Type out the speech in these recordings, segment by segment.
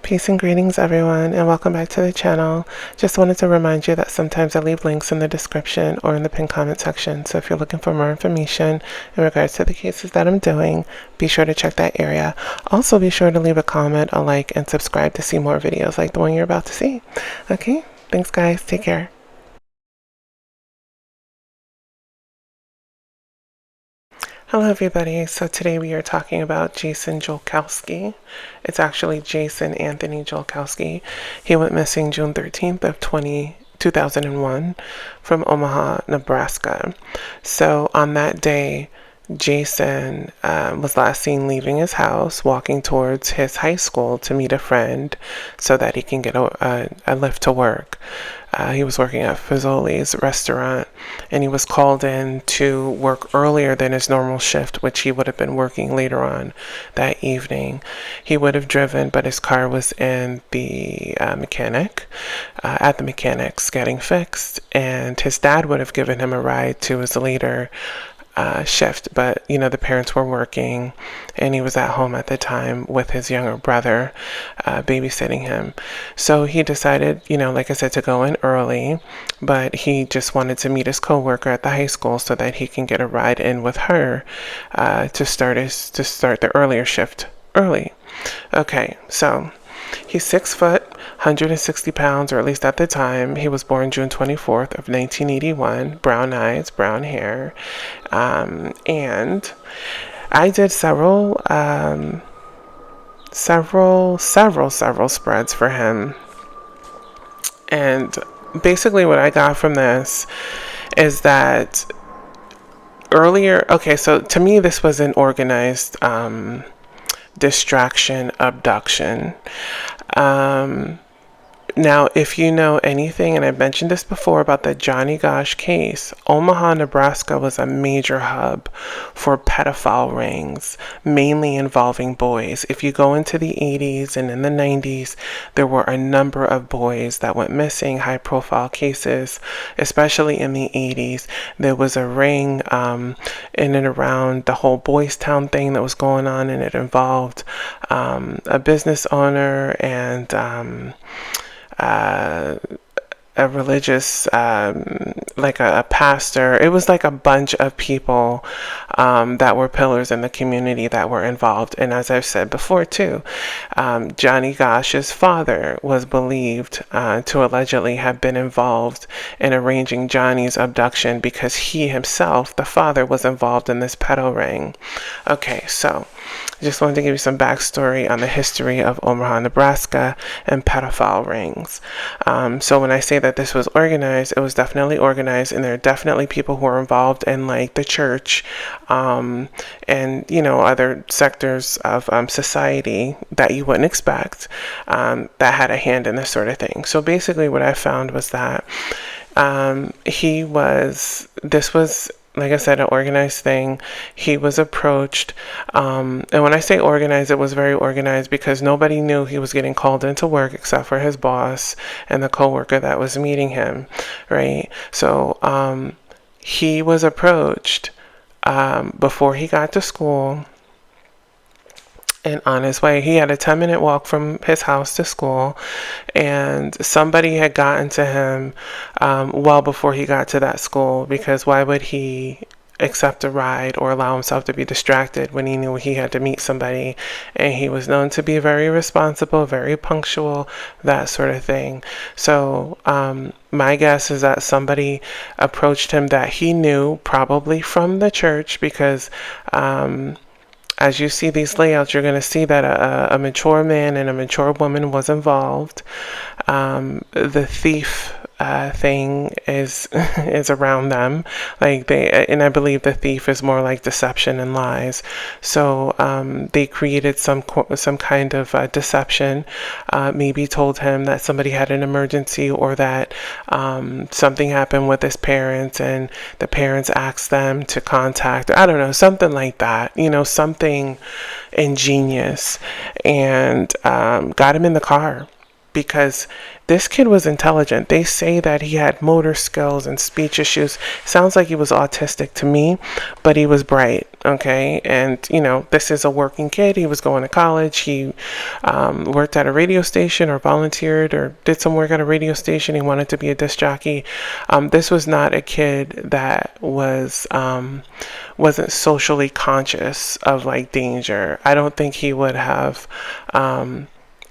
Peace and greetings, everyone, and welcome back to the channel. Just wanted to remind you that sometimes I leave links in the description or in the pinned comment section. So if you're looking for more information in regards to the cases that I'm doing, be sure to check that area. Also, be sure to leave a comment, a like, and subscribe to see more videos like the one you're about to see. Okay, thanks, guys. Take care. Hello everybody, so today we are talking about Jason Jolkowski. It's actually Jason Anthony Jolkowski. He went missing June 13th of 2001 from Omaha, Nebraska. So on that day, Jason was last seen leaving his house, walking towards his high school to meet a friend so that he can get a lift to work. He was working at Fazoli's restaurant, and he was called in to work earlier than his normal shift, which he would have been working later on that evening. He would have driven, but his car was in the mechanic, at the mechanic's getting fixed, and his dad would have given him a ride to his later shift, but the parents were working and he was at home at the time with his younger brother babysitting him. So he decided, like I said, to go in early, but he just wanted to meet his coworker at the high school so that he can get a ride in with her to start the earlier shift early. Okay, so he's 6 foot, 160 pounds, or at least at the time. He was born June 24th of 1981, brown eyes, brown hair. And I did several spreads for him. And basically what I got from this is that so to me this was an organized distraction abduction. Now, if you know anything, and I've mentioned this before about the Johnny Gosch case, Omaha, Nebraska was a major hub for pedophile rings, mainly involving boys. If you go into the 80s and in the 90s, there were a number of boys that went missing, high-profile cases, especially in the 80s. There was a ring in and around the whole Boys Town thing that was going on, and it involved a business owner and a religious, like a pastor. It was like a bunch of people that were pillars in the community that were involved. And as I've said before too, Johnny Gosch's father was believed to allegedly have been involved in arranging Johnny's abduction because he himself, the father, was involved in this pedo ring. Okay, so I just wanted to give you some backstory on the history of Omaha, Nebraska and pedophile rings. So when I say that this was organized, it was definitely organized, and there are definitely people who are involved in like the church and other sectors of society that you wouldn't expect that had a hand in this sort of thing. So basically what I found was that this was, like I said, an organized thing. He was approached, and when I say organized, it was very organized because nobody knew he was getting called into work except for his boss and the coworker that was meeting him, right? So he was approached before he got to school. And on his way, he had a 10-minute walk from his house to school, and somebody had gotten to him well before he got to that school, because why would he accept a ride or allow himself to be distracted when he knew he had to meet somebody? And he was known to be very responsible, very punctual, that sort of thing. So my guess is that somebody approached him that he knew, probably from the church, because as you see these layouts, you're going to see that a mature man and a mature woman was involved. The thief thing is around them, and I believe the thief is more like deception and lies. So they created some kind of deception. Maybe told him that somebody had an emergency, or that something happened with his parents, and the parents asked them to contact, I don't know, something like that, something ingenious, and got him in the car. because this kid was intelligent. They say that he had motor skills and speech issues. Sounds like he was autistic to me, but he was bright, okay? And, this is a working kid. He was going to college. He worked at a radio station or volunteered or did some work at a radio station. He wanted to be a disc jockey. This was not a kid that wasn't socially conscious of like danger. I don't think he would have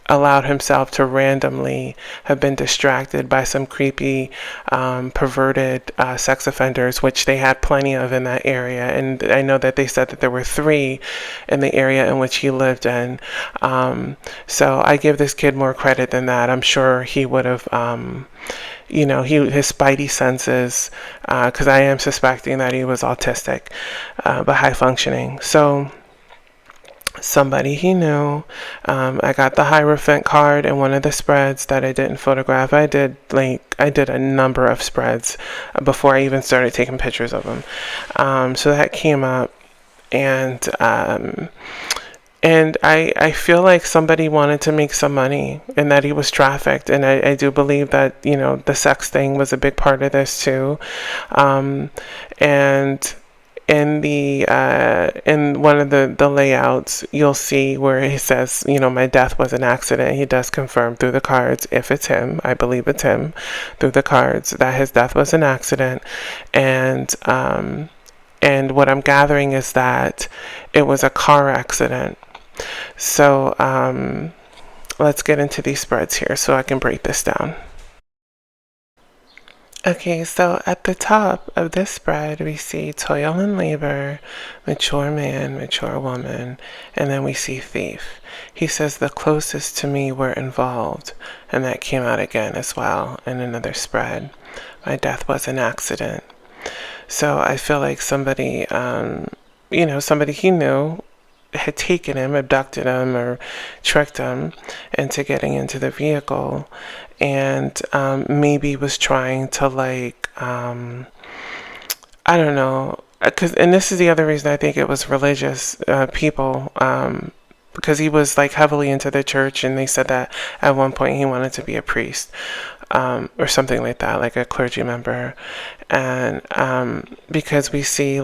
allowed himself to randomly have been distracted by some creepy, perverted sex offenders, which they had plenty of in that area. And I know that they said that there were 3 in the area in which he lived in. So I give this kid more credit than that. I'm sure he would have, his spidey senses, because I am suspecting that he was autistic, but high functioning. So somebody he knew. I got the Hierophant card and one of the spreads that I didn't photograph. I did a number of spreads before I even started taking pictures of them. So that came up, and I feel like somebody wanted to make some money and that he was trafficked. And I do believe that, the sex thing was a big part of this too. And in one of the layouts, you'll see where he says, my death was an accident. He does confirm through the cards, if it's him, I believe it's him, through the cards, that his death was an accident. And what I'm gathering is that it was a car accident. So let's get into these spreads here so I can break this down. Okay, so at the top of this spread, we see toil and labor, mature man, mature woman, and then we see thief. He says the closest to me were involved, and that came out again as well in another spread. My death was an accident. So I feel like somebody, somebody he knew had taken him, abducted him, or tricked him into getting into the vehicle, and maybe was trying to I don't know, and this is the other reason I think it was religious people, because he was heavily into the church, and they said that at one point he wanted to be a priest, or something like that, like a clergy member, and because we see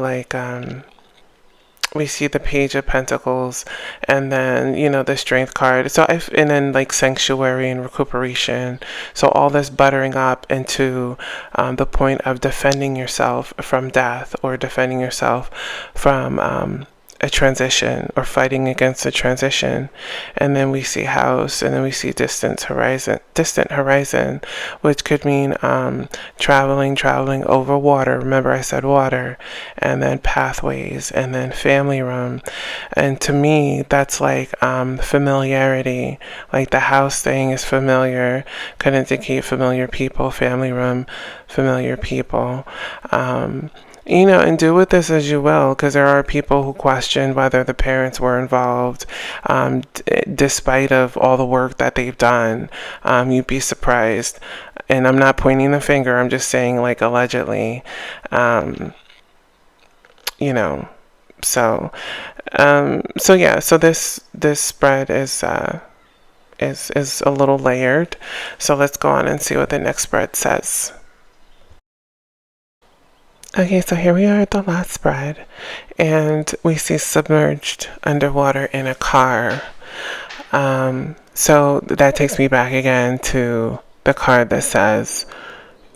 we see the Page of Pentacles, and then the Strength card. So and then Sanctuary and Recuperation. So all this buttering up into the point of defending yourself from death, or defending yourself from a transition, or fighting against a transition. And then we see House, and then we see distant horizon, which could mean traveling over water. Remember I said water. And then pathways, and then family room. And to me, that's familiarity. The House thing is familiar, could indicate familiar people. Family room, familiar people. And do with this as you will, because there are people who question whether the parents were involved, despite of all the work that they've done. You'd be surprised. And I'm not pointing the finger, I'm just saying allegedly. So this spread is a little layered. So let's go on and see what the next spread says. Okay, so here we are at the last spread, and we see submerged underwater in a car. So that takes me back again to the card that says,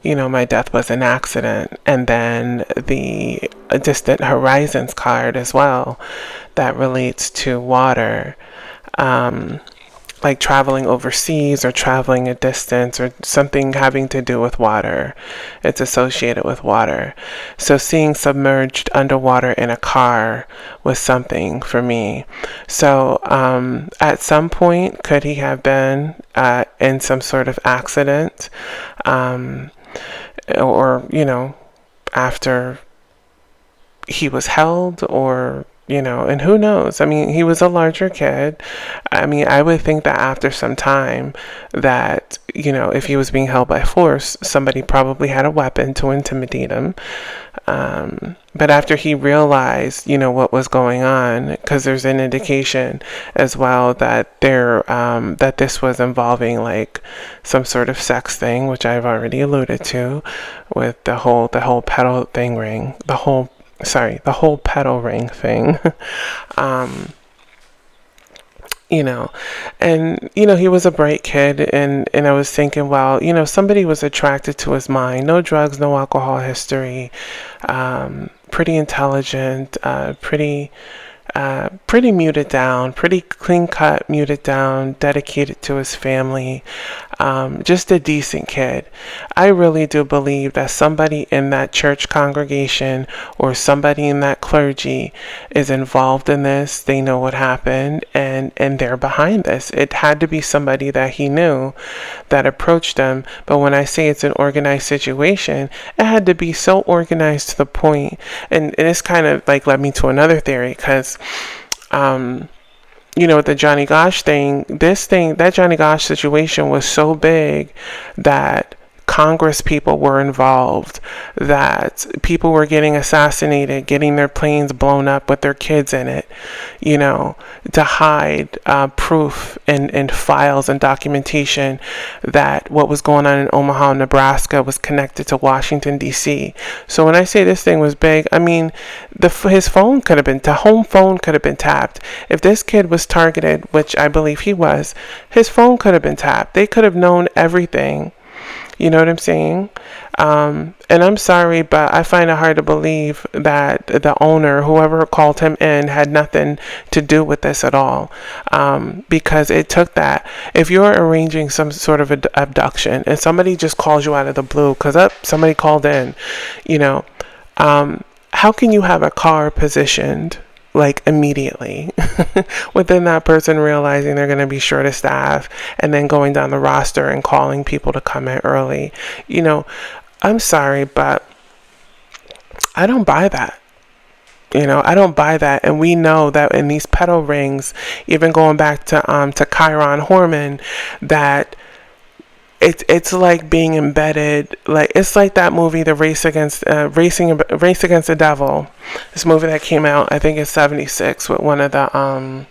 my death was an accident, and then the distant horizons card as well that relates to water. Traveling overseas, or traveling a distance, or something having to do with water. It's associated with water. So seeing submerged underwater in a car was something for me. So at some point, could he have been in some sort of accident, or after he was held, or And who knows? I mean, he was a larger kid. I mean, I would think that after some time that, if he was being held by force, somebody probably had a weapon to intimidate him. But after he realized, what was going on, because there's an indication as well that that this was involving like some sort of sex thing, which I've already alluded to, with the whole pedal thing ring, the whole pedal ring thing. um, and he was a bright kid, and I was thinking, well, somebody was attracted to his mind. No drugs, no alcohol history, pretty intelligent, pretty muted down, pretty clean cut, muted down, dedicated to his family, just a decent kid. I really do believe that somebody in that church congregation or somebody in that clergy is involved in this. They know what happened, and they're behind this. It had to be somebody that he knew that approached him. But when I say it's an organized situation, it had to be so organized to the point, and it's kind of like led me to another theory, because with the Johnny Gosch thing, that Johnny Gosch situation was so big that Congress people were involved, that people were getting assassinated, getting their planes blown up with their kids in it, to hide proof and files and documentation that what was going on in Omaha, Nebraska was connected to Washington, D.C. So when I say this thing was big, I mean, his phone could have been, the home phone could have been tapped. If this kid was targeted, which I believe he was, his phone could have been tapped. They could have known everything. You know what I'm saying? And I'm sorry, but I find it hard to believe that the owner, whoever called him in, had nothing to do with this at all. Because it took that. If you're arranging some sort of abduction and somebody just calls you out of the blue because somebody called in, how can you have a car positioned like immediately within that person realizing they're going to be short of staff and then going down the roster and calling people to come in early? I'm sorry, but I don't buy that. I don't buy that. And we know that in these pedal rings, even going back to Chiron Horman, that it's like being embedded, like it's like that movie, the Race Against the Devil. This movie that came out, I think it's 76, with one of the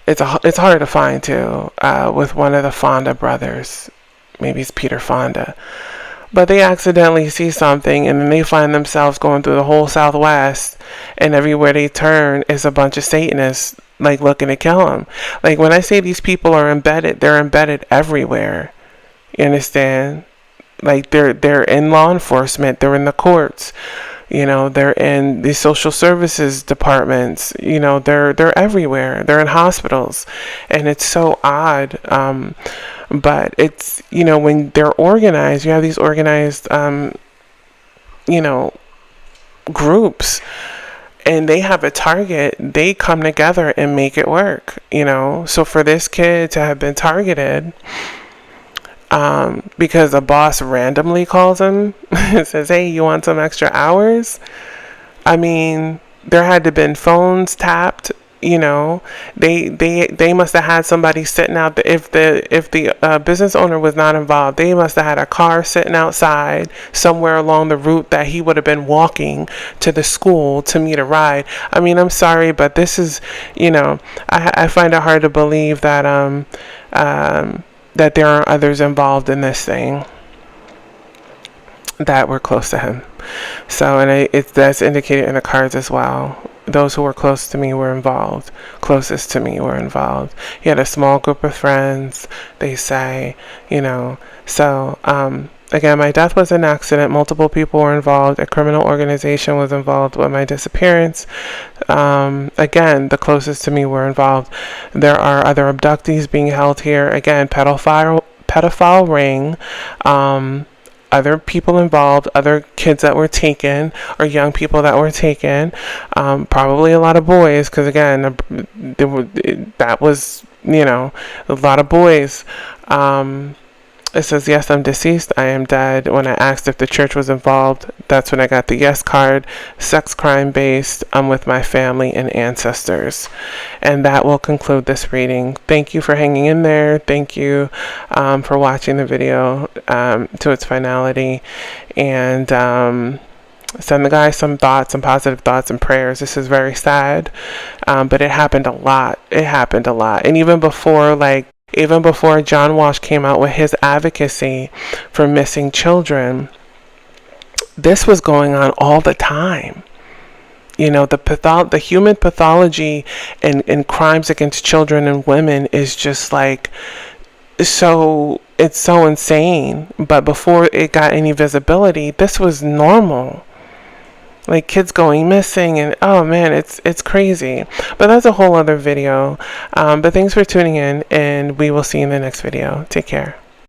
it's hard to find too, with one of the Fonda brothers. Maybe it's Peter Fonda. But they accidentally see something, and then they find themselves going through the whole Southwest, and everywhere they turn is a bunch of Satanists like looking to kill them. Like when I say these people are embedded, they're embedded everywhere. You understand? Like they're in law enforcement, they're in the courts, they're in the social services departments, they're everywhere. They're in hospitals, and it's so odd. But it's, when they're organized, you have these organized, groups, and they have a target, they come together and make it work, So for this kid to have been targeted, because a boss randomly calls him and says, hey, you want some extra hours? I mean, there had to have been phones tapped. They must have had somebody sitting out. If the business owner was not involved, they must have had a car sitting outside somewhere along the route that he would have been walking to the school to meet a ride. I mean, I'm sorry, but this is, I find it hard to believe that that there are others involved in this thing that were close to him. So, and that's indicated in the cards as well. Those who were close to me were involved. Closest to me were involved. He had a small group of friends, they say, So, again, my death was an accident. Multiple people were involved. A criminal organization was involved with my disappearance. Again, the closest to me were involved. There are other abductees being held here. Again, pedophile ring. Other people involved, other kids that were taken, or young people that were taken, probably a lot of boys, because again, that was, a lot of boys. It says, yes, I'm deceased. I am dead. When I asked if the church was involved, that's when I got the yes card. Sex crime based. I'm with my family and ancestors. And that will conclude this reading. Thank you for hanging in there. Thank you for watching the video to its finality. And send the guy some thoughts, some positive thoughts and prayers. This is very sad, but it happened a lot. It happened a lot. And even before John Walsh came out with his advocacy for missing children, this was going on all the time. You know, the human pathology and crimes against children and women is just like, it's so insane. But before it got any visibility, this was normal. Like kids going missing, and oh man, it's crazy. But that's a whole other video. But thanks for tuning in, and we will see you in the next video. Take care.